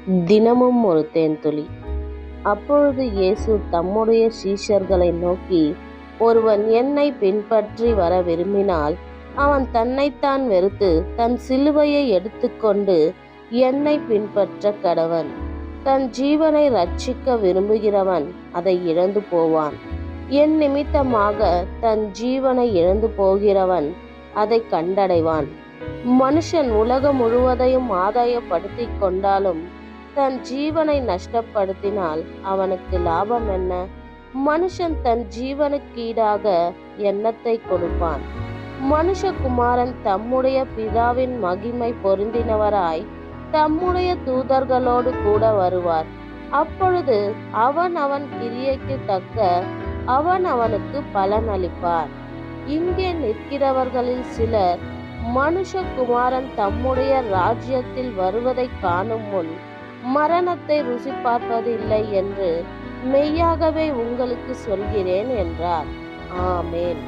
தினமும் ஒரு தேன்துளி. அப்பொழுது இயேசு தம்முடைய சீஷர்களை நோக்கி, ஒருவன் என்னை பின்பற்றி வர விரும்பினால் அவன் தன்னைத்தான் வெறுத்து தன் சிலுவையை எடுத்துக்கொண்டு என்னை பின்பற்ற கடவன். தன் ஜீவனை ரட்சிக்க விரும்புகிறவன் அதை இழந்து போவான். என் நிமித்தமாக தன் ஜீவனை இழந்து போகிறவன் அதை கண்டடைவான். மனுஷன் உலகம் முழுவதையும் ஆதாயப்படுத்திக் கொண்டாலும் தன் ஜீவனை நஷ்டப்படுத்தினால் அவனுக்கு லாபம் என்ன? மனுஷன் தன் ஜீவனுக்கீடாக என்னத்தை கொடுப்பான்? மனுஷகுமாரன் தம்முடைய பிதாவின் மகிமை பொருந்தினவராய் தம்முடைய தூதர்களோடு கூட வருவார். அப்பொழுது அவன் அவன் கிரியைக்கு தக்க அவன் அவனுக்கு பலன் அளிப்பார். இங்கே நிற்கிறவர்களில் சிலர் மனுஷகுமாரன் தம்முடைய ராஜ்யத்தில் வருவதை காணும் முன் மரணத்தை ருசி பார்ப்பதில்லை என்று மெய்யாகவே உங்களுக்கு சொல்கிறேன் என்றார். ஆமேன்.